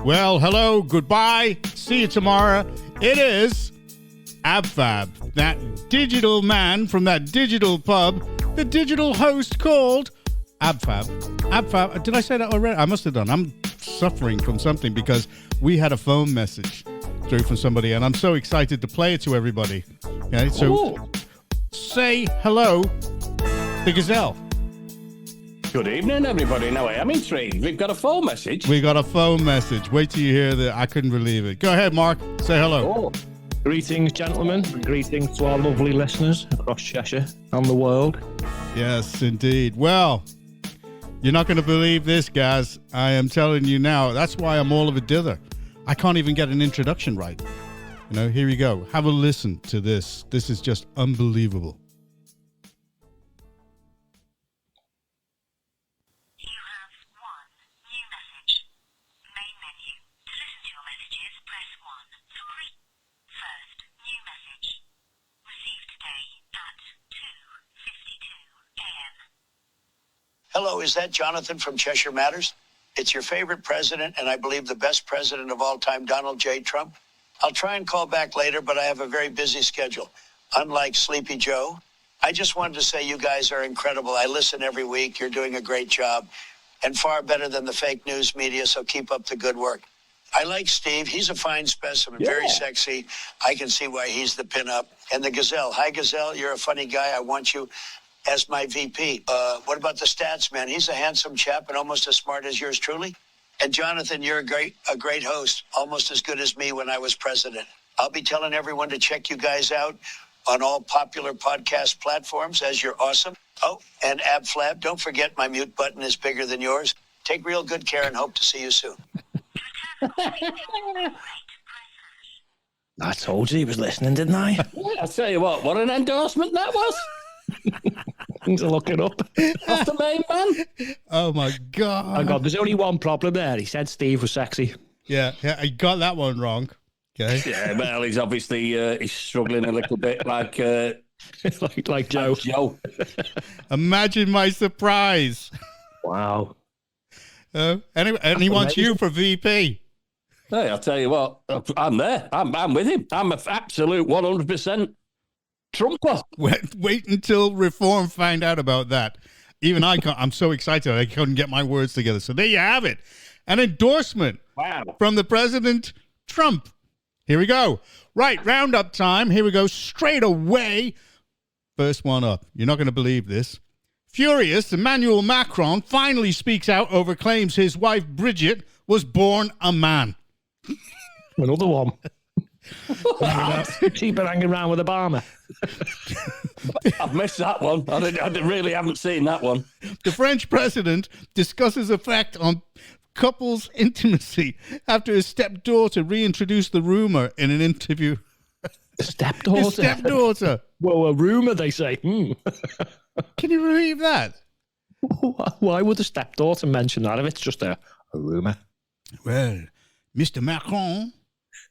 Well, hello, goodbye, see you tomorrow. It is Ab Fab, that digital man from that digital pub, the digital host called Ab Fab. Ab Fab, did I say that already? I must have done. I'm suffering from something because we had a phone message through from somebody, and I'm so excited to play it to everybody. Okay, so say hello to Gazelle. Good evening, everybody. Now, I am intrigued. We've got a phone message. We got a phone message. Wait till you hear that. I couldn't believe it. Go ahead, Mark. Say hello. Oh. Greetings, gentlemen. Greetings to our lovely listeners across Cheshire and the world. Yes, indeed. Well, you're not going to believe this, guys. I am telling you now. That's why I'm all of a dither. I can't even get an introduction right. You know, here you go. Have a listen to this. This is just unbelievable. Hello, is that Jonathan from Cheshire Matters? It's your favorite president, and I believe the best president of all time, Donald J. Trump. I'll try and call back later, but I have a very busy schedule. Unlike Sleepy Joe, I just wanted to say you guys are incredible. I listen every week. You're doing a great job, and far better than the fake news media, so keep up the good work. I like Steve. He's a fine specimen, very sexy. I can see why he's the pinup. And the Gazelle. Hi, Gazelle. You're a funny guy. I want you as my VP. What about the stats, man? He's a handsome chap and almost as smart as yours truly. And Jonathan, you're a great host, almost as good as me when I was president. I'll be telling everyone to check you guys out on all popular podcast platforms, as you're awesome. Oh, and Ab Fab, don't forget my mute button is bigger than yours. Take real good care and hope to see you soon. I told you he was listening, didn't I? I'll tell you what an endorsement that was. Things to look it up. That's the main man. Oh, my God. Oh, God, there's only one problem there. He said Steve was sexy. Yeah, I got that one wrong. Okay. Yeah, well, he's obviously he's struggling a little bit like Joe. Like Joe. Imagine my surprise. Wow. Anyway, and he wants you for VP. Hey, I'll tell you what, I'm there. I'm with him. I'm an absolute 100% Trumper. Wait until Reform find out about that. Even I can't. I'm so excited I couldn't get my words together. So there you have it. An endorsement from the President Trump. Here we go. Right, roundup time. Here we go. Straight away. First one up. You're not going to believe this. Furious, Emmanuel Macron finally speaks out over claims his wife Bridget was born a man. Another one. She's been hanging around with Obama. I've missed that one. I really haven't seen that one. The French president discusses effect on couples' intimacy after his stepdaughter reintroduced the rumor in an interview. Stepdaughter? His stepdaughter. Well, a rumor, they say. Can you believe that? Why would the stepdaughter mention that if it's just a rumor? Well, Mr. Macron,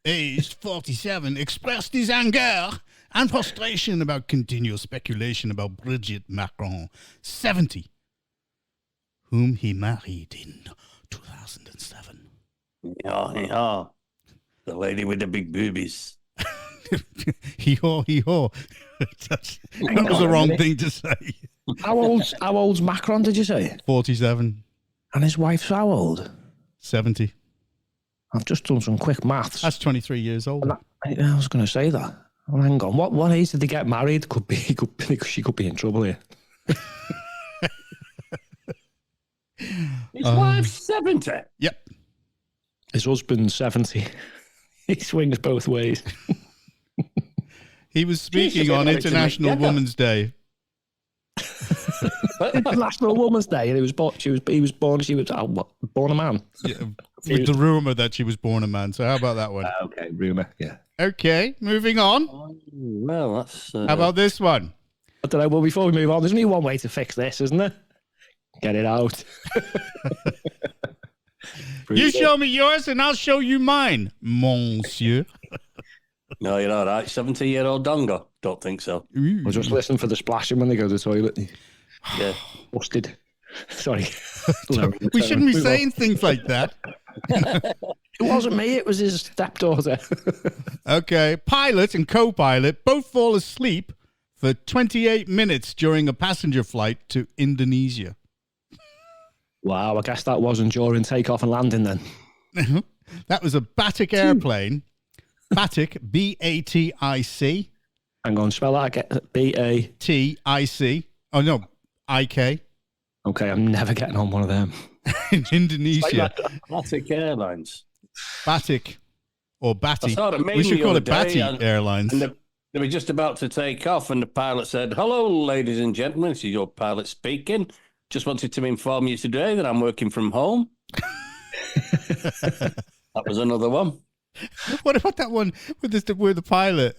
aged 47, expressed his anger and frustration about continual speculation about Brigitte Macron, 70, whom he married in 2007. Yeah. The lady with the big boobies. Hee-haw. That was the wrong thing to say. How old's Macron, did you say? 47. And his wife's how old? 70. I've just done some quick maths. That's 23 years old. I was going to say that. Well, hang on. What age did they get married? She could be in trouble here. His wife's 70. Yep. His husband's 70. He swings both ways. He was speaking on International Women's Day. International Women's Day, and he was born a man. Yeah, with the rumor that she was born a man. So how about that one? Okay, rumor. Yeah. Okay, moving on. Well, that's. How about this one? I don't know. Well, before we move on, there's only one way to fix this, isn't there? Get it out. You show me yours, and I'll show you mine, monsieur. No, you're all right. 70-year-old dongo. Don't think so. Or just listen for the splashing when they go to the toilet. Yeah. Busted. Sorry. We shouldn't be saying things like that. It wasn't me, it was his stepdaughter. Okay. Pilot and co-pilot both fall asleep for 28 minutes during a passenger flight to Indonesia. Wow, I guess that wasn't during takeoff and landing then. That was a Batik airplane. Batik, B-A-T-I-C. Hang on, spell that again. B-A... T-I-C. Oh, no, I-K. Okay, I'm never getting on one of them. In Indonesia. Batik Airlines. Batik. Or Bati. I saw it We should call it Bati and, Airlines. And they were just about to take off, and the pilot said, "Hello, ladies and gentlemen, this is your pilot speaking. Just wanted to inform you today that I'm working from home." That was another one. What about that one where the pilot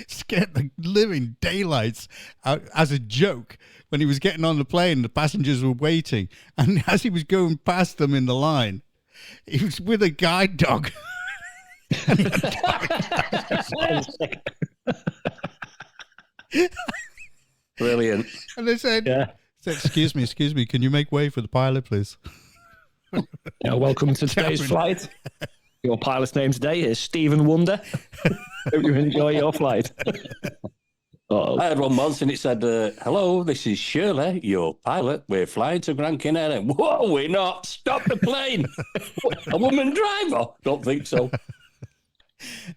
scared the living daylights out as a joke when he was getting on the plane? The passengers were waiting, and as he was going past them in the line, he was with a guide dog. Brilliant. And they said, excuse me, can you make way for the pilot, please? Yeah, welcome to today's flight. Your pilot's name today is Stephen Wonder. Hope you enjoy your flight. Uh-oh. I had one once and it said, "Hello, this is Shirley, your pilot. We're flying to Gran Canaria." Whoa, we're not. Stop the plane. A woman driver? Don't think so.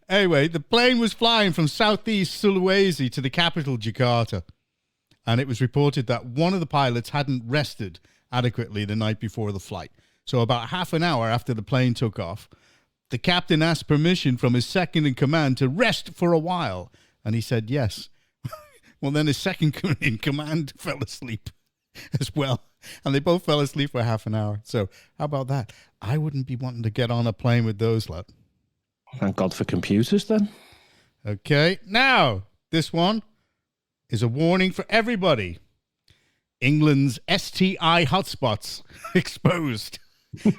Anyway, the plane was flying from southeast Sulawesi to the capital, Jakarta. And it was reported that one of the pilots hadn't rested adequately the night before the flight. So about half an hour after the plane took off, the captain asked permission from his second in command to rest for a while. And he said yes. Well, then his second in command fell asleep as well. And they both fell asleep for half an hour. So how about that? I wouldn't be wanting to get on a plane with those lot. Thank God for computers then. Okay, now this one is a warning for everybody. England's STI hotspots exposed.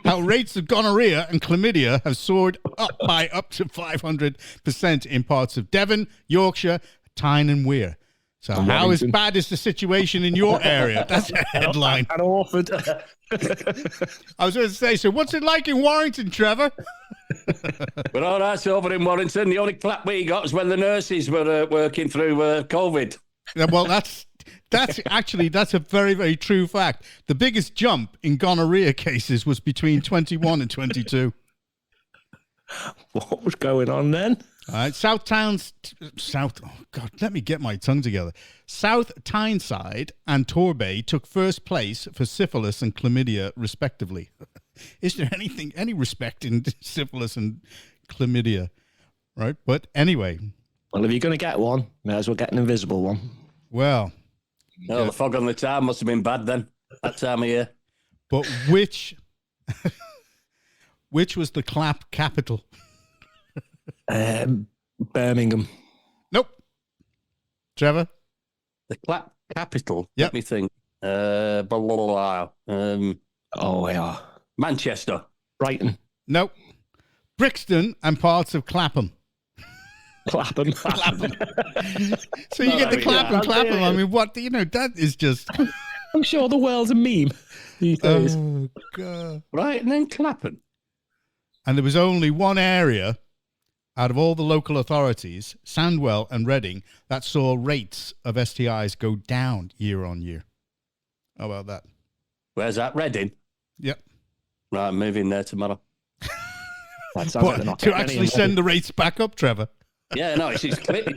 How rates of gonorrhea and chlamydia have soared up by up to 500% in parts of Devon, Yorkshire, Tyne and Wear. So how is bad is the situation in your area? That's a headline. And Orford. I was going to say, so what's it like in Warrington, Trevor? But all right, over in Warrington, the only clap we got was when the nurses were working through COVID. Well, that's a very, very true fact. The biggest jump in gonorrhea cases was between 21 and 22. What was going on then? All right, let me get my tongue together. South Tyneside and Torbay took first place for syphilis and chlamydia, respectively. Is there any respect in syphilis and chlamydia? Right, but anyway. Well, if you're going to get one, may as well get an invisible one. Well. No, the fog on the town must have been bad then, that time of year. But which was the clap capital? Birmingham. Nope. Trevor? The clap capital? Yep. Let me think. Blah, blah, blah. Yeah. Manchester. Brighton. Nope. Brixton and parts of Clapham. Clapham. So you get the Clapham. I mean, what, that is just... I'm sure the world's a meme these days. Oh, God. Right, and then Clapham. And there was only one area out of all the local authorities, Sandwell and Reading, that saw rates of STIs go down year on year. How about that? Where's that? Reading? Yep. Right, I'm moving there tomorrow. To actually send the rates back up, Trevor? Yeah, no, it's clean.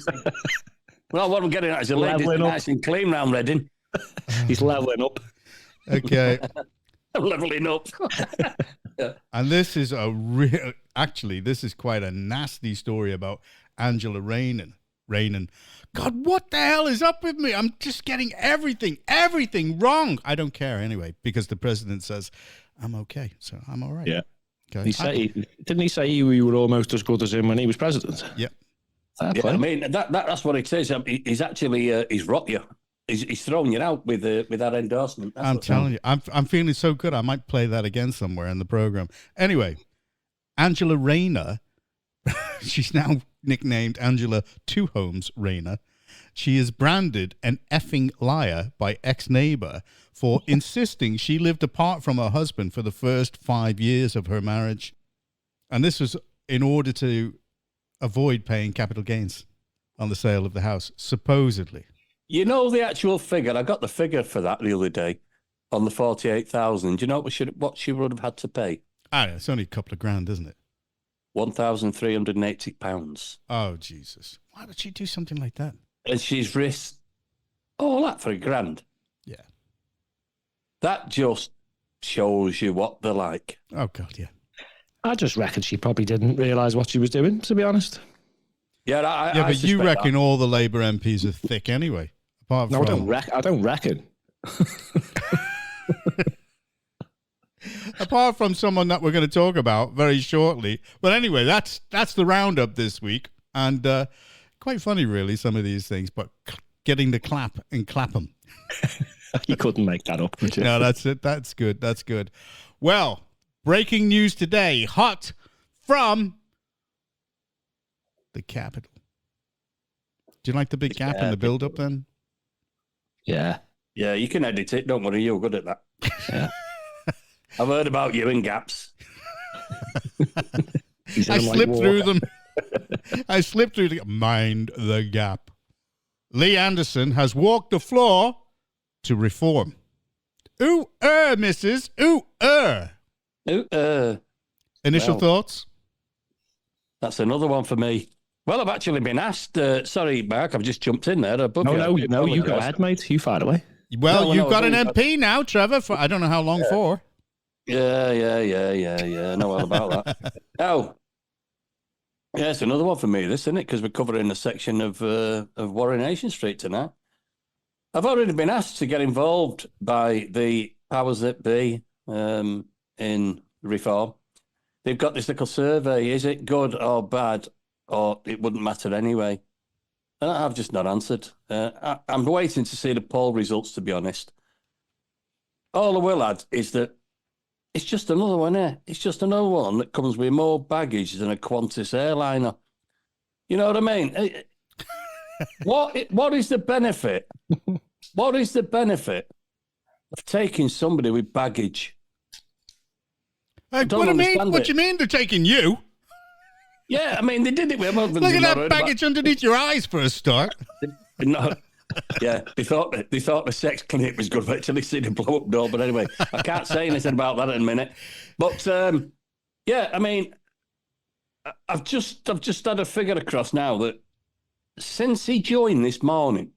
Well, what I'm getting at is the ladies nice and clean round Reading. He's levelling up. Okay. Levelling up. Yeah. And this is this is quite a nasty story about Angela Raynon. God, what the hell is up with me? I'm just getting everything wrong. I don't care anyway, because the president says I'm okay, so I'm all right. Yeah. Okay. Didn't he say you were almost as good as him when he was president? Yeah. I mean, that's what it is. He's actually he's rocked you. He's thrown you out with that endorsement. I'm telling you, I'm feeling so good. I might play that again somewhere in the program. Anyway, Angela Rayner, she's now nicknamed Angela Two Homes Rayner. She is branded an effing liar by ex-neighbor for insisting she lived apart from her husband for the first 5 years of her marriage. And this was in order to avoid paying capital gains on the sale of the house, supposedly. You know the actual figure? I got the figure for that the other day on the 48,000. Do you know what she would have had to pay? I don't know, it's only a couple of grand, isn't it? £1,380. Oh, Jesus. Why would she do something like that? And she's risked all that for £1,000. Yeah. That just shows you what they're like. Oh, God, yeah. I just reckon she probably didn't realise what she was doing, to be honest. Yeah, but you reckon all the Labour MPs are thick anyway? Apart from... No, I don't reckon. Apart from someone that we're going to talk about very shortly. But anyway, that's the roundup this week. And quite funny, really, some of these things. But getting the clap and clap them. You couldn't make that up, could you? No, that's it. That's good. That's good. Well, breaking news today. Hot from the capital. Do you like the big gap in the build-up then? Yeah. Yeah, you can edit it. Don't worry, you're good at that. Yeah. I've heard about you in gaps. I slipped through them. I slipped through the... Mind the gap. Lee Anderson has walked the floor to reform. Ooh, missus. Ooh, Initial thoughts? That's another one for me. Well, I've actually been asked. Sorry, Mark, I've just jumped in there. No, you go ahead, mate. You fired away. Well, you've got an MP now, Trevor, for I don't know how long for. Yeah. I know all about that. Oh, yeah, it's another one for me, this, isn't it? Because we're covering a section of Warrenation Street tonight. I've already been asked to get involved by the powers that be in reform. They've got this little survey. Is it good or bad, or it wouldn't matter anyway? And I've just not answered. I'm waiting to see the poll results, to be honest. All I will add is that it's just another one here. It's just another one that comes with more baggage than a Qantas airliner. You know what I mean? What is the benefit? What is the benefit of taking somebody with baggage? What do you mean they're taking you? Yeah, I mean, they did it with... Look at that baggage underneath your eyes for a start. Yeah, they thought the sex clinic was good, but actually seen a blow-up door. But anyway, I can't say anything about that in a minute. But, yeah, I mean, I've just had a figure across now that since he joined this morning,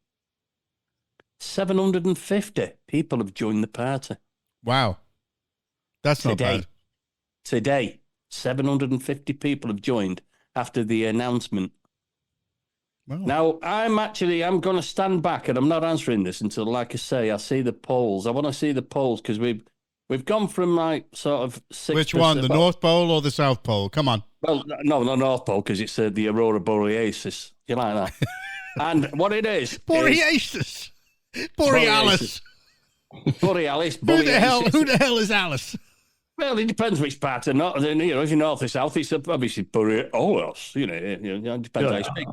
750 people have joined the party. Wow. That's not bad. Today, 750 people have joined after the announcement. Wow. Now, I'm going to stand back and I'm not answering this until, like I say, I see the polls. I want to see the polls because we've gone from like sort of 6%. Which one, the North Pole or the South Pole? Come on. Well, no, the North Pole because it's the Aurora Borealis. You like that? And what it is... Borealis. Borealis. Borealis. Who the hell is Alice? Well, it depends which part or not. You know, if you're north or south, it's obviously Borealis. You know, it depends how you speak.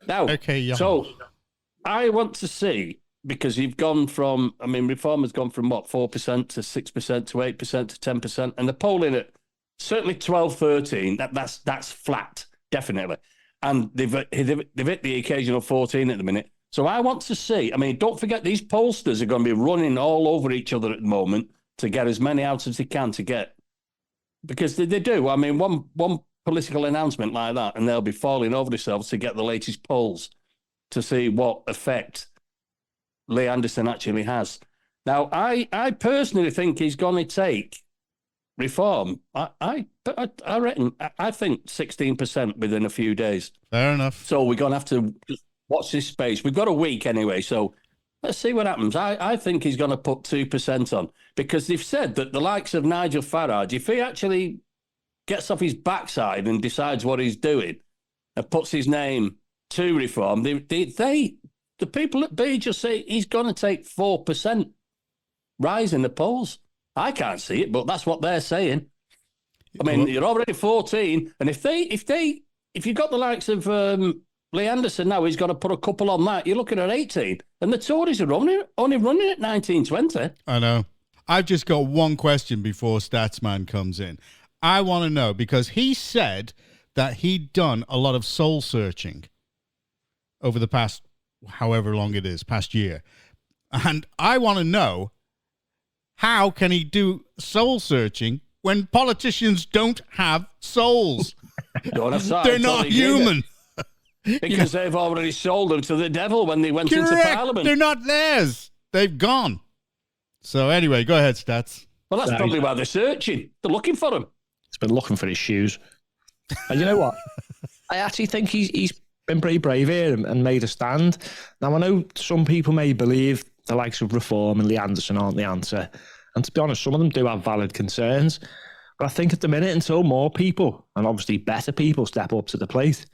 Now, so I want to see, because you've gone from, I mean, reform has gone from what, 4% to 6% to 8% to 10%, and the polling at certainly 12, 13, that's flat, definitely. And they've hit the occasional 14 at the minute. So I want to see, I mean, don't forget these pollsters are going to be running all over each other at the moment to get as many out as they can to get, because they do. I mean, one political announcement like that, and they'll be falling over themselves to get the latest polls to see what effect Lee Anderson actually has. Now, I personally think he's going to take reform. I reckon, I think 16% within a few days. Fair enough. So we're going to have to watch this space. We've got a week anyway, so let's see what happens. I think he's going to put 2% on, because they've said that the likes of Nigel Farage, if he actually gets off his backside and decides what he's doing and puts his name to reform, the people at B just say he's going to take 4% rise in the polls. I can't see it, but that's what they're saying. I mean, you're already 14, and if you've got the likes of Lee Anderson now, he's got to put a couple on that. You're looking at 18, and the Tories are only running at 19, 20. I know. I've just got one question before Statsman comes in. I want to know, because he said that he'd done a lot of soul searching over the past, however long it is, past year. And I want to know, how can he do soul searching when politicians don't have souls? They're not human. Because they've already sold them to the devil when they went into Parliament. They're not theirs. They've gone. So anyway, go ahead, Stats. Well, that's probably why they're searching. They're looking for him. He's been looking for his shoes. And you know what? I actually think he's been pretty brave here and made a stand. Now, I know some people may believe the likes of Reform and Lee Anderson aren't the answer. And to be honest, some of them do have valid concerns. But I think at the minute, until more people, and obviously better people, step up to the plate,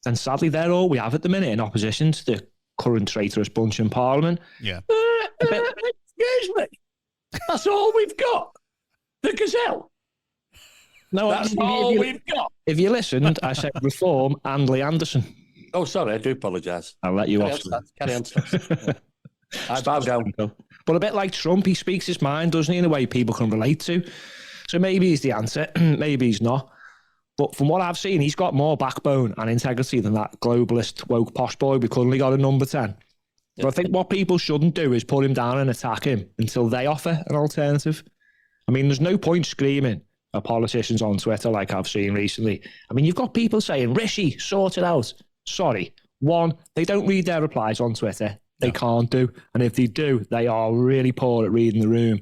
then sadly they're all we have at the minute in opposition to the current traitorous bunch in Parliament. Yeah. Excuse me. That's all we've got. The Gazelle. No, that's all we've got. If you listened, I said Reform and Lee Anderson. Oh, sorry, I do apologise. I'll let you off. Carry on, I bow down. But a bit like Trump, he speaks his mind, doesn't he, in a way people can relate to. So maybe he's the answer, maybe he's not. But from what I've seen, he's got more backbone and integrity than that globalist woke posh boy we currently got at number 10. But I think what people shouldn't do is put him down and attack him until they offer an alternative. I mean, there's no point screaming at politicians on Twitter like I've seen recently. I mean, you've got people saying, Rishi, sort it out. Sorry. One, they don't read their replies on Twitter. They can't do. And if they do, they are really poor at reading the room.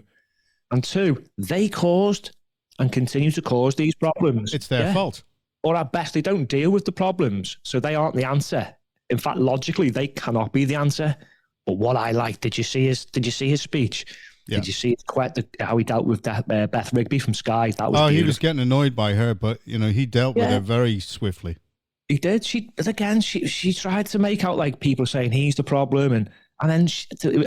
And two, they caused and continue to cause these problems. It's their fault. Or at best, they don't deal with the problems, so they aren't the answer. In fact, logically, they cannot be the answer. But what I like, did you see his speech? Yeah. Did you see how he dealt with Beth Rigby from Sky? That was beautiful. He was getting annoyed by her, but he dealt with her very swiftly. He did. She tried to make out like people saying he's the problem, and then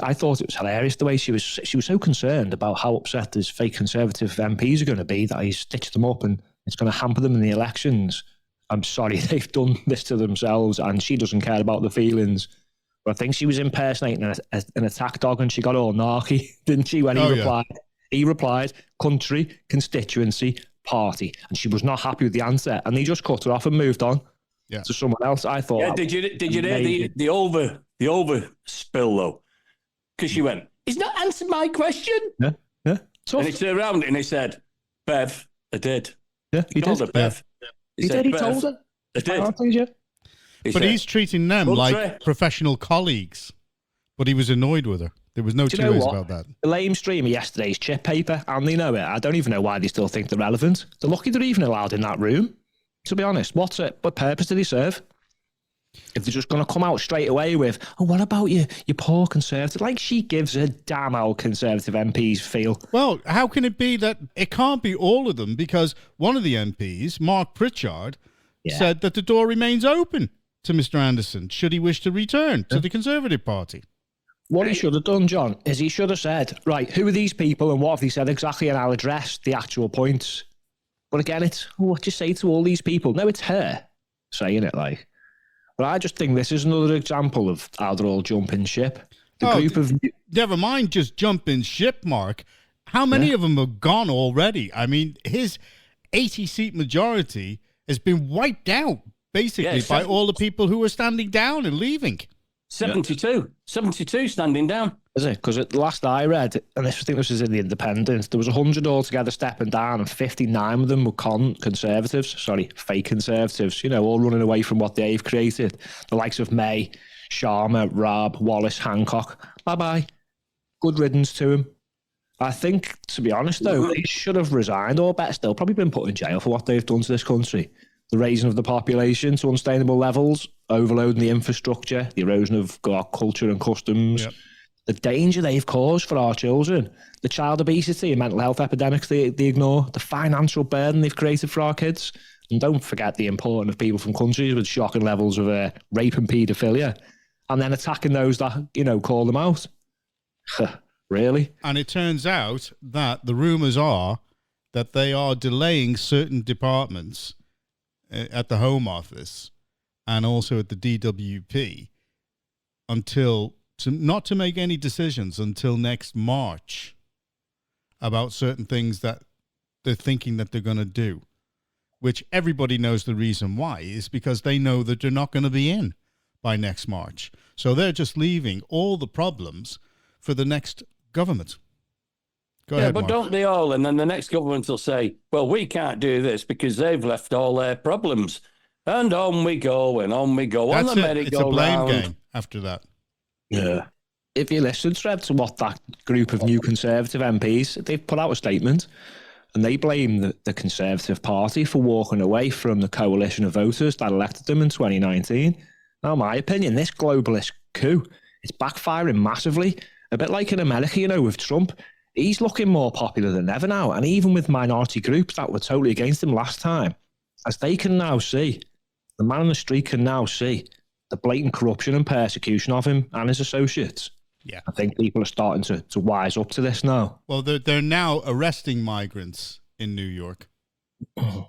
I thought it was hilarious the way she was so concerned about how upset his fake Conservative MPs are going to be that he's stitched them up and it's going to hamper them in the elections. I'm sorry, they've done this to themselves, and she doesn't care about the feelings. But I think she was impersonating an attack dog, and she got all narky, didn't she? When he replied, he replied, "Country, constituency, party," and she was not happy with the answer, and he just cut her off and moved on. Yeah. To someone else. I thought. Yeah, did you hear the over spill though? Because she went, "He's not answered my question." Yeah. And he turned around and he said, "Bev, I did." Yeah, he told did. her, Bev. He did. He told her. I did. But he's treating them like professional colleagues. But he was annoyed with her. There was no two ways about that. The lame stream of yesterday's chip paper, and they know it. I don't even know why they still think they're relevant. They're lucky they're even allowed in that room. To be honest, what purpose did he serve? If they're just going to come out straight away with, "Oh, what about you poor Conservative?" Like she gives a damn how Conservative MPs feel. Well, how can it be that it can't be all of them? Because one of the MPs, Mark Pritchard, said that the door remains open to Mr. Anderson should he wish to return to the Conservative Party. What he should have done, John, is he should have said, right, who are these people and what have they said exactly, and I'll address the actual points. But again, it's what do you say to all these people? No, it's her saying it like. But I just think this is another example of how they're all jumping ship. Never mind just jumping ship, Mark. How many of them have gone already? I mean, his 80-seat majority has been wiped out, basically, by all the people who were standing down and leaving. 72 standing down. Is it? Because at the last I read, and I think this was in the Independent, there was 100 altogether stepping down, and 59 of them were fake Conservatives, all running away from what they've created. The likes of May, Sharma, Raab, Wallace, Hancock. Bye-bye. Good riddance to him. I think, to be honest, though, they should have resigned, or better still, probably been put in jail for what they've done to this country. The raising of the population to unsustainable levels, overloading the infrastructure, the erosion of our culture and customs, the danger they've caused for our children, the child obesity and mental health epidemics they ignore, the financial burden they've created for our kids. And don't forget the importance of people from countries with shocking levels of rape and paedophilia, and then attacking those that, call them out. Really? And it turns out that the rumours are that they are delaying certain departments at the Home Office and also at the DWP not to make any decisions until next March about certain things that they're thinking that they're going to do, which everybody knows the reason why, is because they know that they're not going to be in by next March. So they're just leaving all the problems for the next government. Go ahead, but Mark. don't they all? And then the next government will say, well, we can't do this because they've left all their problems. And on we go, and on we go. That's on the it. merry-go-round. It's a blame game after that. Yeah. If you listen, Trev, to what that group of new Conservative MPs, they've put out a statement and they blame the Conservative Party for walking away from the coalition of voters that elected them in 2019. Now, in my opinion, this globalist coup is backfiring massively. A bit like in America, you know, with Trump. He's looking more popular than ever now. And even with minority groups that were totally against him last time, as they can now see, the man on the street can now see the blatant corruption and persecution of him and his associates. Yeah, I think people are starting to wise up to this now. Well, they're now arresting migrants in New York.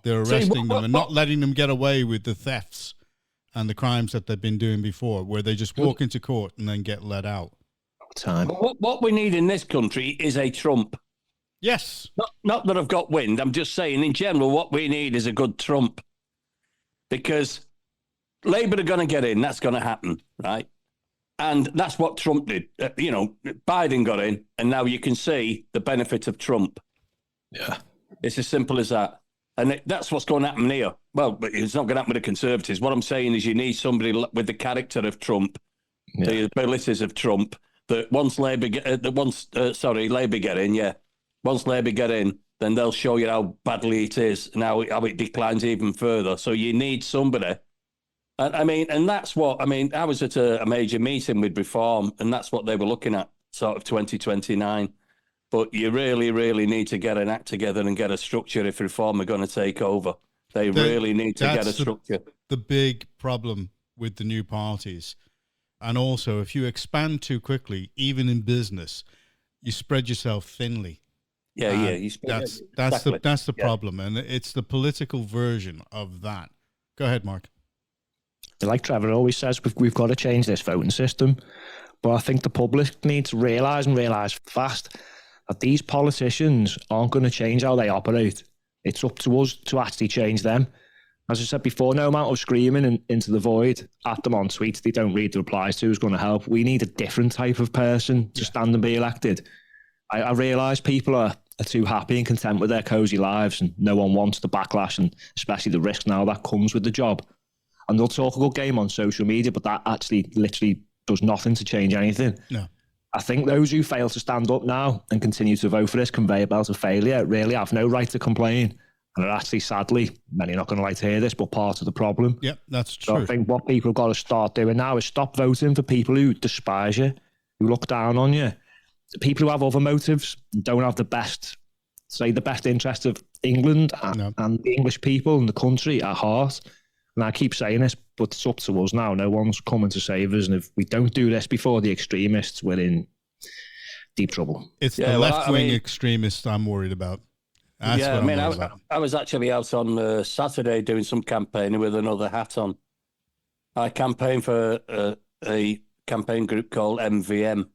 They're arresting them and not letting them get away with the thefts and the crimes that they've been doing before, where they just walk into court and then get let out. Time. What we need in this country is a Trump. Yes. Not that I've got wind. I'm just saying, in general, what we need is a good Trump. Because Labour are going to get in. That's going to happen, right? And that's what Trump did. Biden got in, and now you can see the benefit of Trump. Yeah. It's as simple as that. And that's what's going to happen here. Well, but it's not going to happen with the Conservatives. What I'm saying is you need somebody with the character of Trump, the abilities of Trump, that once Labour get in, once Labour get in, then they'll show you how badly it is and how it declines even further. So you need somebody. And that's what, I was at a major meeting with Reform, and that's what they were looking at, sort of 2029. But you really, really need to get an act together and get a structure if Reform are going to take over. They really need to get a structure. The big problem with the new parties. And also, if you expand too quickly, even in business, you spread yourself thinly. That's the problem, and it's the political version of that. Go ahead, Mark. Like Trevor always says, we've got to change this voting system. But I think the public needs to realise fast that these politicians aren't going to change how they operate. It's up to us to actually change them. As I said before, no amount of screaming into the void at them on tweets they don't read the replies to is going to help. We need a different type of person to stand and be elected. I realise people are too happy and content with their cosy lives, and no one wants the backlash and especially the risk now that comes with the job. And they'll talk a good game on social media, but that actually literally does nothing to change anything. No. I think those who fail to stand up now and continue to vote for this conveyor belt of failure really have no right to complain. And are actually, sadly, many are not going to like to hear this, but part of the problem. Yep, that's true. So I think what people have got to start doing now is stop voting for people who despise you, who look down on you. The people who have other motives, don't have the best interest of England and the English people and the country at heart. And I keep saying this, but it's up to us now. No one's coming to save us. And if we don't do this before the extremists, we're in deep trouble. It's the left-wing extremists I'm worried about. I was actually out on Saturday doing some campaigning with another hat on. I campaigned for a campaign group called MVM,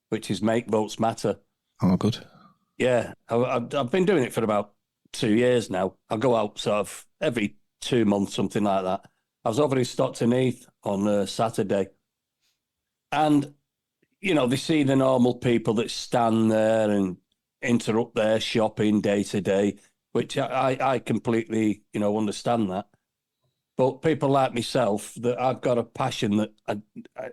which is Make Votes Matter. Oh, good. Yeah, I've been doing it for about 2 years now. I go out sort of every 2 months, something like that. I was over in Stockton Heath on Saturday. And, they see the normal people that stand there and interrupt their shopping day to day, which I completely, understand that. But people like myself, that I've got a passion that,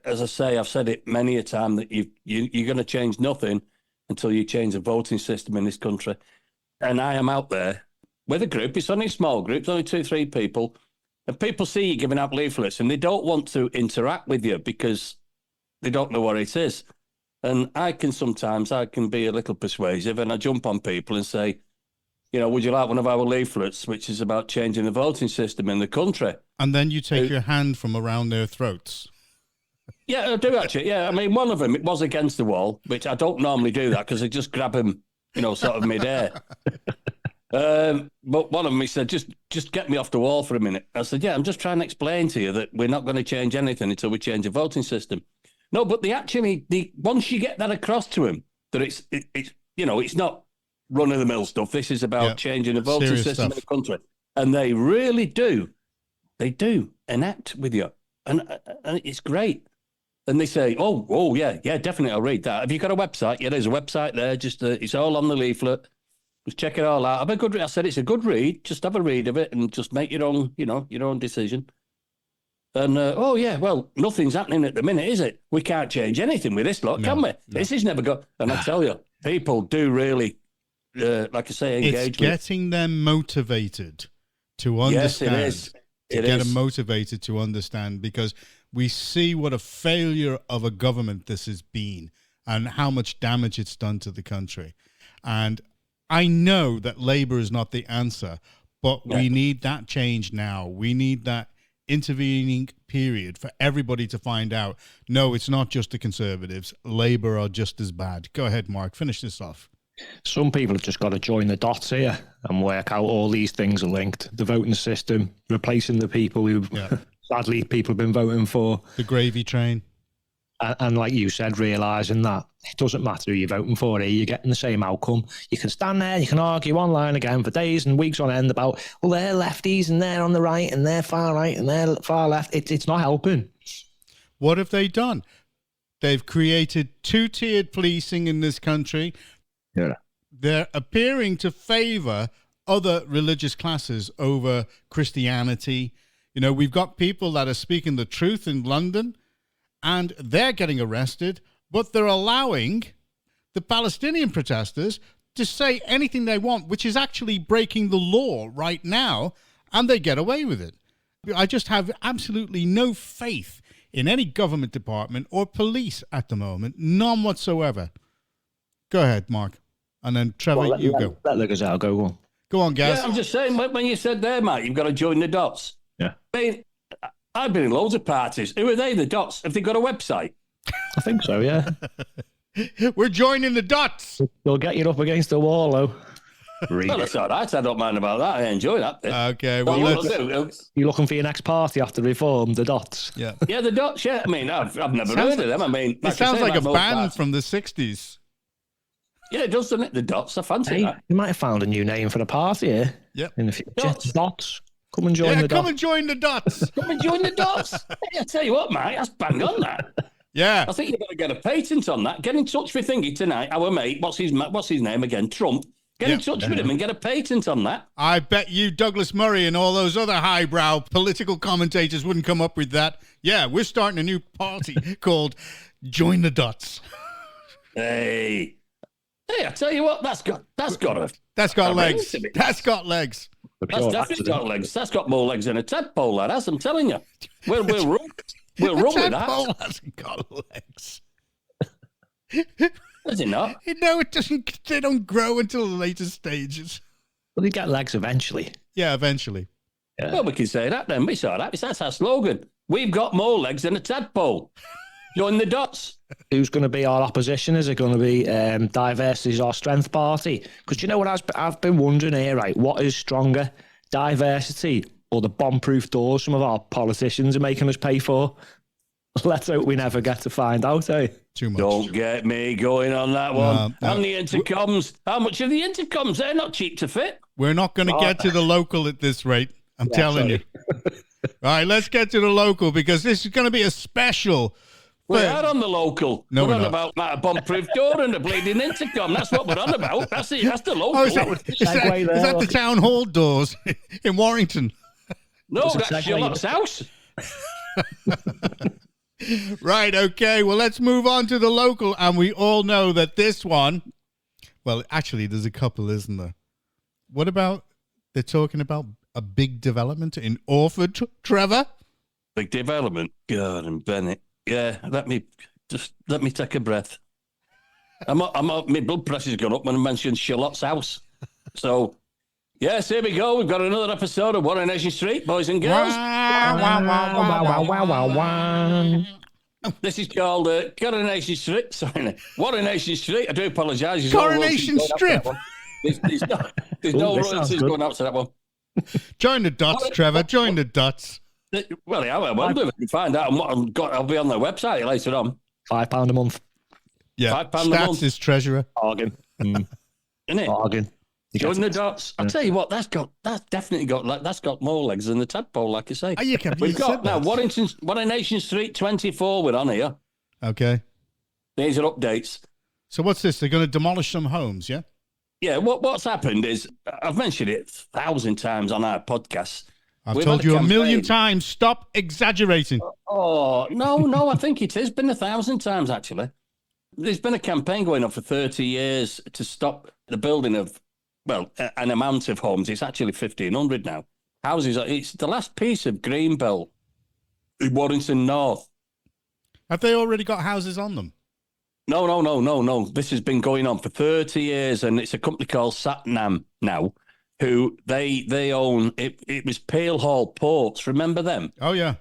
as I say, I've said it many a time, that you're going to change nothing until you change the voting system in this country. And I am out there with a group. It's only a small group, it's only 2-3 people. And people see you giving out leaflets and they don't want to interact with you because they don't know what it is. And I can be a little persuasive, and I jump on people and say, would you like one of our leaflets, which is about changing the voting system in the country? And then you take your hand from around their throats. Yeah, I do actually. Yeah, one of them, it was against the wall, which I don't normally do that because I just grab him, sort of midair. But one of them, he said, just get me off the wall for a minute. I said, yeah, I'm just trying to explain to you that we're not going to change anything until we change the voting system. No, but once you get that across to him, that it's not run-of-the-mill stuff. This is about changing the voting Serious system stuff. in the country. And they really do. They do enact with you. And it's great. And they say, oh, yeah, definitely, I'll read that. Have you got a website? Yeah, there's a website there. Just it's all on the leaflet. Just check it all out. I said it's a good read. Just have a read of it and just make your own, your own decision. And well, nothing's happening at the minute, is it? We can't change anything with this lot, can we? No. This is never good. And I tell you, people do really, like I say, engage. It's getting them motivated to understand. Yes, it is. Get them motivated to understand, because we see what a failure of a government this has been and how much damage it's done to the country. And I know that Labour is not the answer, but we need that change now. We need that intervening period for everybody to find out, no, it's not just the Conservatives. Labour are just as bad. Go ahead, Mark. Finish this off. Some people have just got to join the dots here and work out all these things are linked. The voting system, replacing the people who sadly people have been voting for. The gravy train. And like you said, realising that it doesn't matter who you're voting for here, you're getting the same outcome. You can stand there, you can argue online again for days and weeks on end about, well, they're lefties and they're on the right and they're far right and they're far left. It's not helping. What have they done? They've created two-tiered policing in this country. Yeah. They're appearing to favour other religious classes over Christianity. We've got people that are speaking the truth in London, and they're getting arrested, but they're allowing the Palestinian protesters to say anything they want, which is actually breaking the law right now, and they get away with it. I just have absolutely no faith in any government department or police at the moment, none whatsoever. Go ahead, Mark. And then Trevor, you go. Let the Gazelle go on. Go on, Gaz. Yeah, I'm just saying, when you said there, Mike, you've got to join the dots. Yeah. I mean, I've been in loads of parties. Who are they, the dots? Have they got a website? I think so, yeah. We're joining the dots. They'll get you up against the wall, though. Well, that's all right. I don't mind about that. I enjoy that bit. Okay, well, you looking for your next party after Reform, the dots? Yeah. Yeah, the dots, yeah. I mean, I've never heard of them. I mean, it sounds like a band from the 60s. Yeah, it does, doesn't it? The dots. I fancy that. You might have found a new name for the party here. Yep. In the future. Dots. Come and join the dots. Come and join the dots. Come and join the dots. Hey, I tell you what, mate, that's bang on that. Yeah. I think you've got to get a patent on that. Get in touch with Thingy tonight. Our mate, what's his name again? Trump. Get in touch with him and get a patent on that. I bet you Douglas Murray and all those other highbrow political commentators wouldn't come up with that. Yeah, we're starting a new party called Join the Dots. Hey, I tell you what, that's got legs. That's got legs. That's definitely got legs. That's got more legs than a tadpole, that has, I'm telling you. We'll run with that. A tadpole hasn't got legs. Does it not? No, it doesn't. They don't grow until the later stages. Well, they get legs eventually. Yeah, eventually. Yeah. Well, we can say that then. It's all right. That's our slogan. We've got more legs than a tadpole. Join the dots. Who's going to be our opposition? Is it going to be Diversity is our strength party? Because you know what I've been wondering here, right? What is stronger, diversity or the bomb-proof doors some of our politicians are making us pay for? Let's hope we never get to find out, eh? Too much. Don't get me going on that one. No. And the intercoms. How much are the intercoms? They're not cheap to fit. We're not going to get to the local at this rate. I'm telling you. All right, let's get to the local because this is going to be a special. We're not on the local. No, we're on not. About that bomb-proof door and the bleeding intercom. That's what we're on about. That's the local. Oh, is that the town hall doors in Warrington? No, that's Charlotte's house. Right, okay. Well, let's move on to the local. And we all know that this one, well, actually, there's a couple, isn't there? What about, they're talking about a big development in Orford, Trevor? Big development? God and Bennett. Yeah, let me take a breath. My blood pressure's gone up when I mentioned Charlotte's house. So, yes, here we go. We've got another episode of Coronation Street, boys and girls. This is called Coronation Street. Sorry, Coronation Street. I do apologise. Coronation Strip. There's no royalties going out to that one. Join the dots, Trevor. Join the dots. Well, yeah, I wonder if we can find out. I'll be on their website later on. £5 a month. Yeah, £5 a month. Stats is treasurer. Bargain. Isn't it? Bargain. Join the dots. I'll tell you what, that's definitely got more legs than the tadpole, like I say. Oh, you We've got now Warrington Street 24. We're on here. Okay. These are updates. So what's this? They're going to demolish some homes, yeah? Yeah. What's happened is I've mentioned it 1,000 times on our podcast. I've told you a million times. Stop exaggerating. Oh no! I think it has been 1,000 times actually. There's been a campaign going on for 30 years to stop the building of, well, an amount of homes. It's actually 1,500 now. Houses. It's the last piece of Greenbelt in Warrington North. Have they already got houses on them? No. This has been going on for 30 years, and it's a company called Satnam now, who they own. It was Peel Hall Ports. Remember them? Oh, yeah.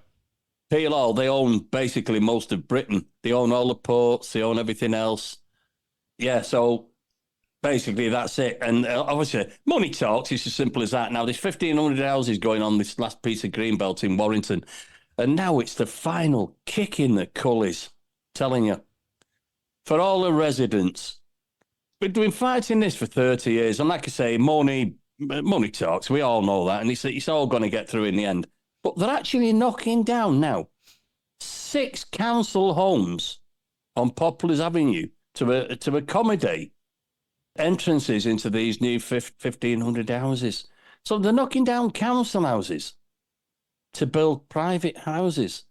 Peel Hall, they own basically most of Britain. They own all the ports. They own everything else. Yeah, so basically that's it. And obviously, money talks. It's as simple as that. Now, there's 1,500 houses going on this last piece of Greenbelt in Warrington. And now it's the final kick in the cullies, telling you. For all the residents. We've been fighting this for 30 years. And like I say, money talks. We all know that. And it's all going to get through in the end. But they're actually knocking down now 6 council homes on Poplars Avenue to accommodate entrances into these new 1,500 houses. So they're knocking down council houses to build private houses.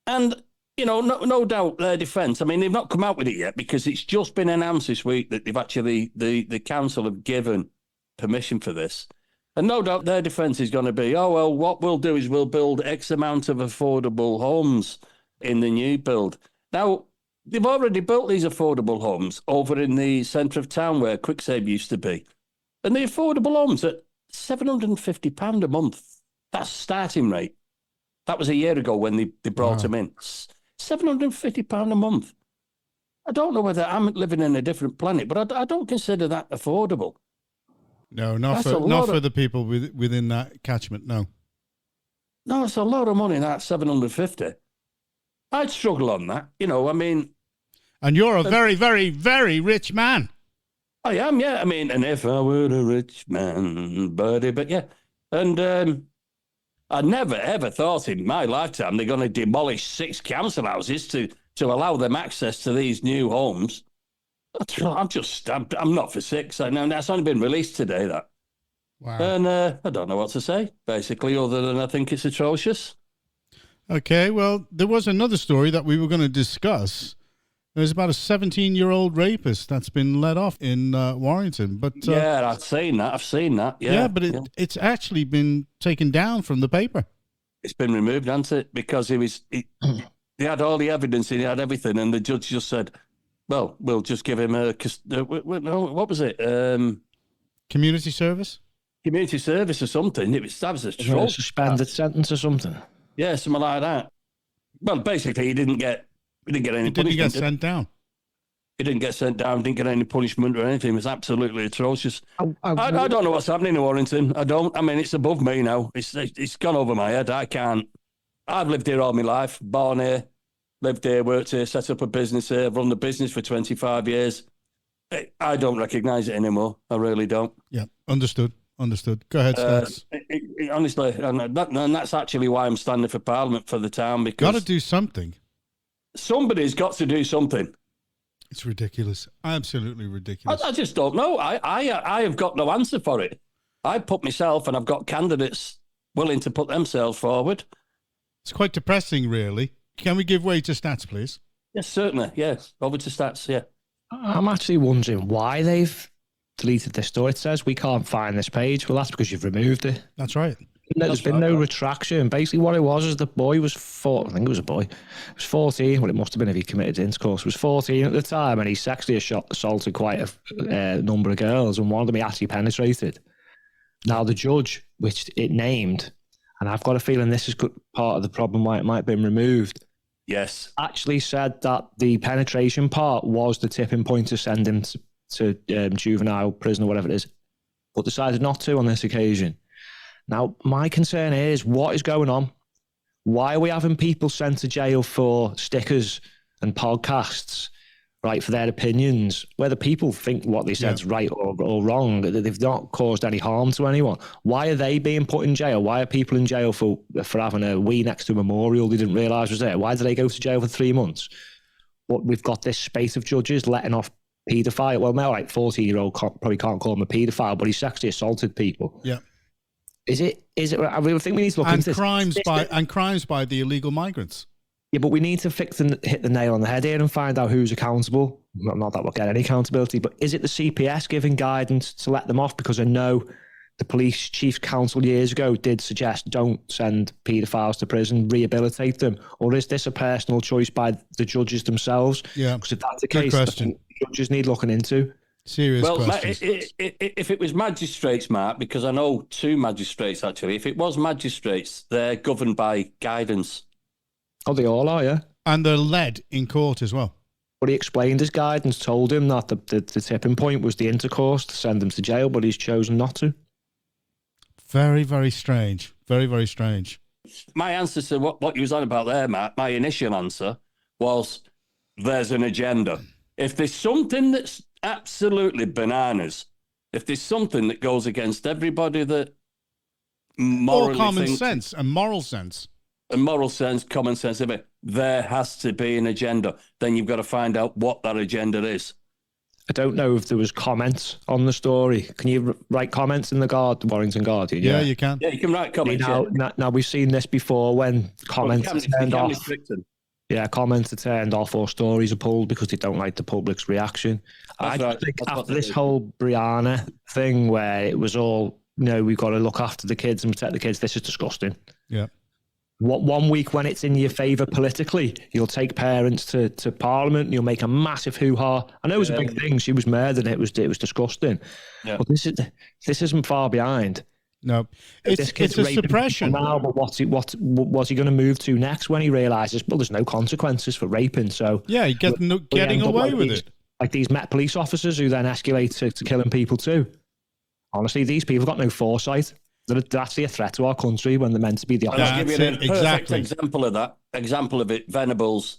And, you know, no doubt their defence. I mean, they've not come out with it yet because it's just been announced this week that they've actually, the council have given permission for this. And no doubt their defence is going to be, oh, well, what we'll do is we'll build X amount of affordable homes in the new build. Now, they've already built these affordable homes over in the centre of town where Quicksave used to be. And the affordable homes at £750 a month. That's starting rate. That was a year ago when they brought them in. £750 a month. I don't know whether I'm living in a different planet, but I don't consider that affordable. No, not for the people within that catchment, no. No, it's a lot of money, that 750. I'd struggle on that, you know, I mean. And you're a very, very, very rich man. I am, yeah. I mean, and if I were a rich man, buddy, but yeah. And I never, ever thought in my lifetime they're going to demolish 6 council houses to allow them access to these new homes. I'm not for 6. I know that's only been released today, that. Wow. And I don't know what to say, basically, other than I think it's atrocious. Okay, well, there was another story that we were going to discuss. There's about a 17-year-old rapist that's been let off in Warrington. But yeah, I've seen that. Yeah, but it's actually been taken down from the paper. It's been removed, hasn't it? Because he had all the evidence, he had everything, and the judge just said, well, we'll just give him what was it? Community service? Community service or something. That was a stroke. Suspended sentence or something. Yeah, something like that. Well, basically, he didn't get any punishment. He didn't get sent down. He didn't get sent down, didn't get any punishment or anything. It was absolutely atrocious. I don't know what's happening in Warrington. I mean, it's above me now. It's gone over my head. I can't. I've lived here all my life, born here, lived here, worked here, set up a business here, run the business for 25 years. I don't recognise it anymore. I really don't. Yeah, understood. Go ahead, Stacks. Honestly, and that's actually why I'm standing for Parliament for the town, because... Got to do something. Somebody's got to do something. It's ridiculous. Absolutely ridiculous. I just don't know. I have got no answer for it. I put myself, and I've got candidates willing to put themselves forward. It's quite depressing, really. Can we give way to Stats, please? Yes, certainly. Yes, over to Stats, yeah. I'm actually wondering why they've deleted this story. It says we can't find this page. Well, that's because you've removed it. That's right. There's been no retraction. Basically, what it was is the boy was 4. I think it was a boy. He was 14. Well, it must have been if he committed intercourse. He was 14 at the time, and he sexually assaulted quite a number of girls, and one of them he actually penetrated. Now, the judge, which it named, and I've got a feeling this is part of the problem why it might have been removed. Yes. Actually said that the penetration part was the tipping point to send him to juvenile prison or whatever it is, but decided not to on this occasion. Now, my concern is what is going on? Why are we having people sent to jail for stickers and podcasts right, for their opinions, whether people think what they said is right or wrong, they've not caused any harm to anyone. Why are they being put in jail? Why are people in jail for having a wee next to a memorial they didn't realise was there? Why do they go to jail for 3 months? But we've got this spate of judges letting off paedophile. Well, now, like 14-year-old probably can't call him a paedophile, but he sexually assaulted people. Yeah. Is it? I really think we need to look into this. And crimes by the illegal migrants. Yeah, but we need to hit the nail on the head here and find out who's accountable. Not that we'll get any accountability, but is it the CPS giving guidance to let them off? Because I know the police chief council years ago did suggest don't send paedophiles to prison, rehabilitate them. Or is this a personal choice by the judges themselves? Yeah. Because if that's the case, the judges need looking into. Serious question. If it was magistrates, Mark, because I know 2 magistrates, actually. If it was magistrates, they're governed by guidance. Oh, they all are, yeah. And they're led in court as well. But he explained his guidance, told him that the tipping point was the intercourse to send him to jail, but he's chosen not to. Very, very strange. Very, very strange. My answer to what you was on about there, Matt, my initial answer was there's an agenda. If there's something that's absolutely bananas, if there's something that goes against everybody that morally or common sense and moral sense. And moral sense, common sense, there has to be an agenda. Then you've got to find out what that agenda is. I don't know if there was comments on the story. Can you write comments in the Warrington Guardian? Yeah, you can. Yeah, you can write comments. Now we've seen this before when comments are turned off. Yeah, comments are turned off or stories are pulled because they don't like the public's reaction. I think after this whole Brianna thing where it was all, we've got to look after the kids and protect the kids, this is disgusting. Yeah. What 1 week when it's in your favour politically, you'll take parents to Parliament and you'll make a massive hoo-ha. I know it was a big thing. She was murdered. It was disgusting. Yeah. But this isn't far behind. No, it's a suppression now. But what's he going to move to next when he realises? Well, there's no consequences for raping. So yeah, he getting away with it. Like these Met police officers who then escalate to killing people too. Honestly, these people got no foresight. They're actually a threat to our country when they're meant to be the opposite. I'll give you a perfect example of that. Example of it, Venables.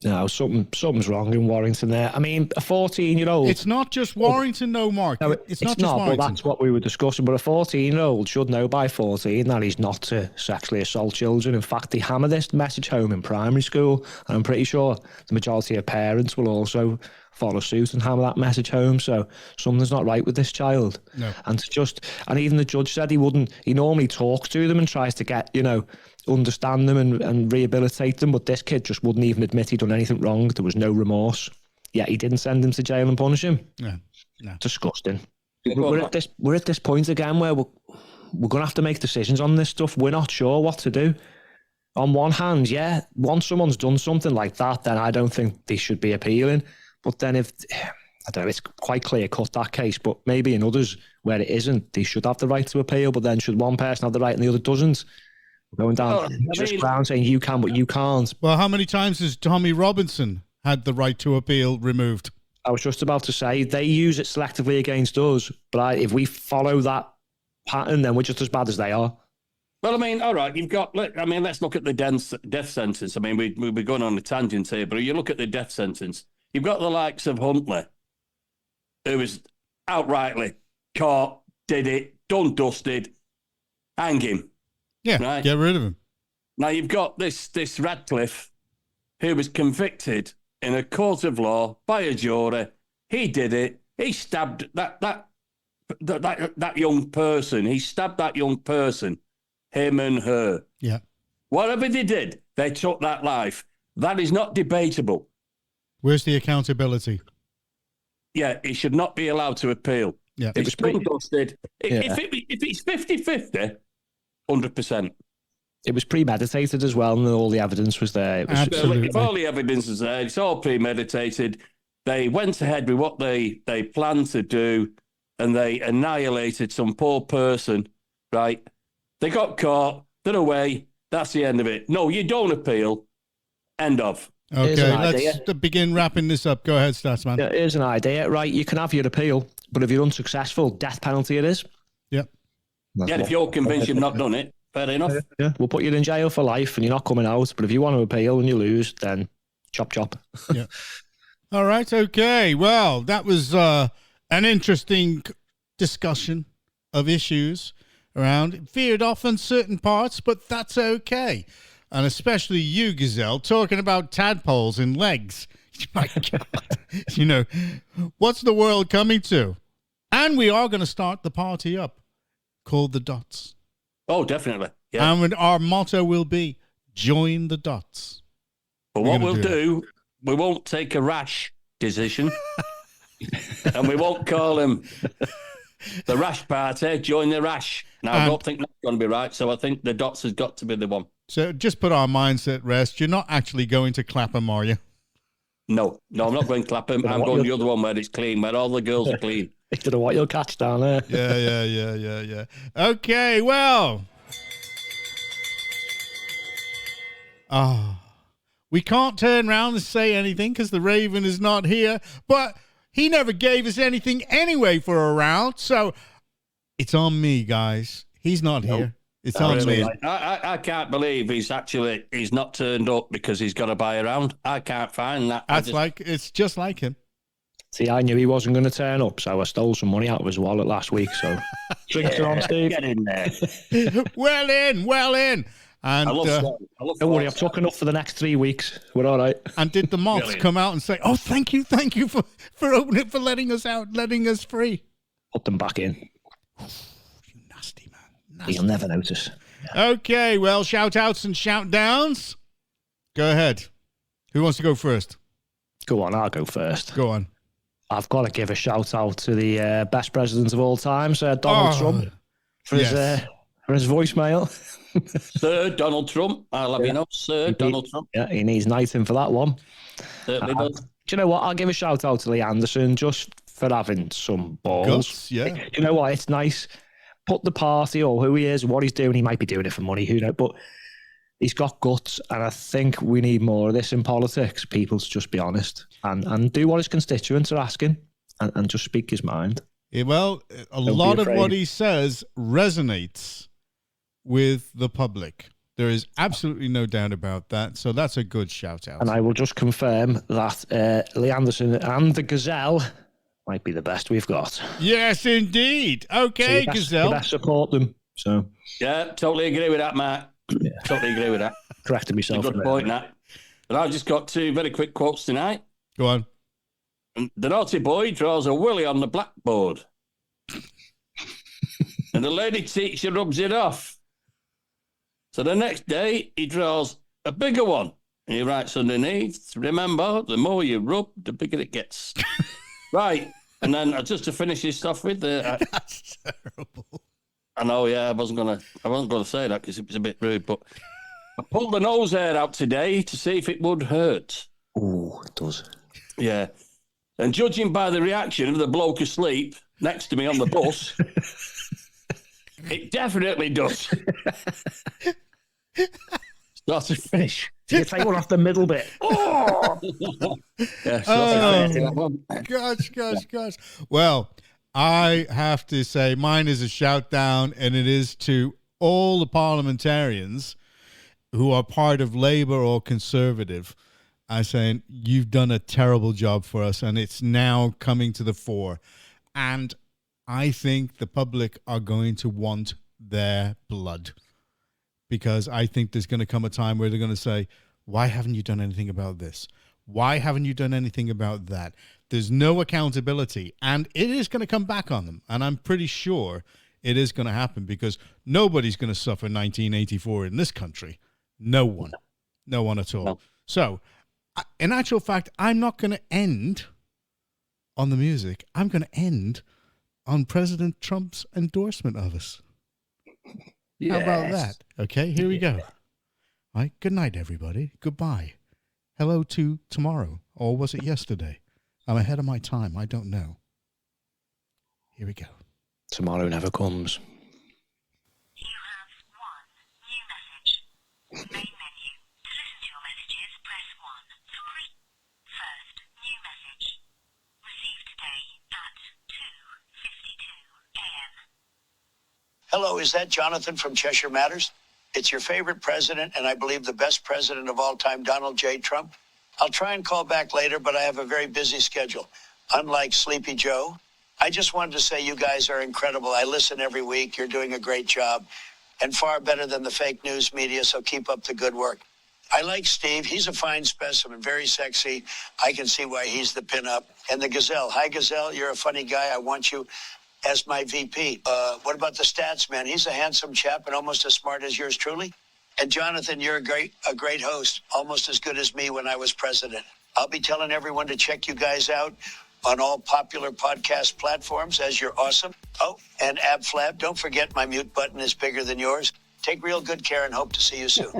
No, something's wrong in Warrington there. I mean, a 14-year-old... It's not just Warrington, no, Mark. No, it's not just Warrington. But that's what we were discussing. But a 14-year-old should know by 14 that he's not to sexually assault children. In fact, they hammer this message home in primary school. And I'm pretty sure the majority of parents will also follow suit and hammer that message home. So something's not right with this child. No. And even the judge said he normally talks to them and tries to get, understand them and rehabilitate them, but this kid just wouldn't even admit he'd done anything wrong. There was no remorse. Yet he didn't send him to jail and punish him. No. Disgusting. We're at this point again where we're going to have to make decisions on this stuff. We're not sure what to do. On one hand, yeah, once someone's done something like that, then I don't think they should be appealing. But then I don't know, it's quite clear-cut, that case, but maybe in others where it isn't, they should have the right to appeal, but then should one person have the right and the other doesn't? We're going down ground saying you can, but you can't. Well, how many times has Tommy Robinson had the right to appeal removed? I was just about to say, they use it selectively against us, but if we follow that pattern, then we're just as bad as they are. Well, I mean, all right, let's look at the death sentence. I mean, we're going on a tangent here, but you look at the death sentence. You've got the likes of Huntley, who was outrightly caught, did it, done, dusted, hang him. Yeah, right? Get rid of him. Now you've got this Radcliffe, who was convicted in a court of law by a jury. He did it. He stabbed that young person. He stabbed that young person, him and her. Yeah. Whatever they did, they took that life. That is not debatable. Where's the accountability? Yeah, he should not be allowed to appeal. Yeah. It's dusted. If it's 50-50, 100%. It was premeditated as well, and all the evidence was there. Absolutely. If all the evidence is there, it's all premeditated. They went ahead with what they planned to do, and they annihilated some poor person, right? They got caught. They're away. That's the end of it. No, you don't appeal. End of. Okay, let's begin wrapping this up. Go ahead, Statsman. Yeah, here's an idea, right? You can have your appeal, but if you're unsuccessful, death penalty it is. Yep. If you're convinced you've not done it, fair enough. Yeah, we'll put you in jail for life and you're not coming out. But if you want to appeal and you lose, then chop. Yeah. All right, okay. Well, that was an interesting discussion of issues around. It veered off in certain parts, but that's okay. And especially you, Gazelle, talking about tadpoles and legs. My God. What's the world coming to? And we are going to start the party up called the Dots. Oh, definitely. Yeah. And our motto will be, join the Dots. But what we'll do, we won't take a rash decision. And we won't call him the rash party, join the rash. Now, I don't think that's going to be right. So I think the Dots has got to be the one. So just put our minds at rest. You're not actually going to Clapham, are you? No, I'm not going Clapham. I'm going the other one where it's clean, where all the girls are clean. I don't know what you'll catch down there. Yeah. Okay, well. We can't turn around and say anything because the Raven is not here, but he never gave us anything anyway for a round, so it's on me, guys. He's not here. It's on me. I can't believe he's not turned up because he's got to buy a round. I can't find that. It's just like him. See, I knew he wasn't going to turn up, so I stole some money out of his wallet last week. So, drinks are on, Steve. Get in there. Well in. And I love don't worry, I've took enough for the next 3 weeks. We're all right. And did the moths come out and say, "Oh, thank you for opening it, for letting us out, letting us free"? Put them back in. You nasty man. You'll never notice. Okay, well, shout outs and shout downs. Go ahead. Who wants to go first? Go on, I'll go first. Go on. I've got to give a shout out to the best president of all time, Sir Donald Trump, for his voicemail. Sir Donald Trump. I'll have you know, Sir Donald Trump. Yeah, he needs knighting for that one. Certainly does. Do you know what? I'll give a shout out to Lee Anderson just for having some balls. Guts, yeah. Do you know what? It's nice. Put the party or who he is, what he's doing. He might be doing it for money, who knows? But he's got guts, and I think we need more of this in politics. People to just be honest and do what his constituents are asking and just speak his mind. Yeah, well, a lot of what he says resonates with the public. There is absolutely no doubt about that. So that's a good shout out. And I will just confirm that Lee Anderson and the Gazelle might be the best we've got. Yes, indeed. Okay, so Gazelle. You best support them. So yeah, totally agree with that, Matt. Yeah. Totally agree with that. Corrected myself. Good point, Nat. But I've just got two very quick quotes tonight. Go on. The naughty boy draws a willy on the blackboard. And the lady teacher rubs it off. So the next day, he draws a bigger one. And he writes underneath, remember, the more you rub, the bigger it gets. Right. And then just to finish this off with... That's terrible. I know, yeah, I wasn't gonna say that because it was a bit rude, but I pulled the nose hair out today to see if it would hurt. Oh, it does. Yeah. And judging by the reaction of the bloke asleep next to me on the bus, it definitely does. Start to finish. You take one off the middle bit. Oh! Yeah, gosh. Well, I have to say mine is a shout down, and it is to all the parliamentarians who are part of Labour or Conservative. I'm saying you've done a terrible job for us, and it's now coming to the fore. And I think the public are going to want their blood, because I think there's going to come a time where they're going to say, why haven't you done anything about this? Why haven't you done anything about that? There's no accountability, and it is going to come back on them. And I'm pretty sure it is going to happen, because nobody's going to suffer 1984 in this country. No one at all. No. So, in actual fact, I'm not going to end on the music. I'm going to end on President Trump's endorsement of us. Yes. How about that? Okay, here we go. All right, good night, everybody. Goodbye. Hello to tomorrow. Or was it yesterday? I'm ahead of my time. I don't know. Here we go. Tomorrow never comes. You have one new message. Main menu. To listen to your messages, press 1. First new message. Received today at 2:52 a.m. Hello, is that Jonathan from Cheshire Matters? It's your favorite president, and I believe the best president of all time, Donald J. Trump. I'll try and call back later, but I have a very busy schedule. Unlike Sleepy Joe, I just wanted to say you guys are incredible. I listen every week. You're doing a great job and far better than the fake news media, so keep up the good work. I like Steve. He's a fine specimen, very sexy. I can see why he's the pinup. And the Gazelle. Hi, Gazelle. You're a funny guy. I want you as my VP. What about the stats, man? He's a handsome chap and almost as smart as yours truly. And Jonathan, you're a great host, almost as good as me when I was president. I'll be telling everyone to check you guys out on all popular podcast platforms, as you're awesome. Oh, and Ab Fab, don't forget my mute button is bigger than yours. Take real good care and hope to see you soon.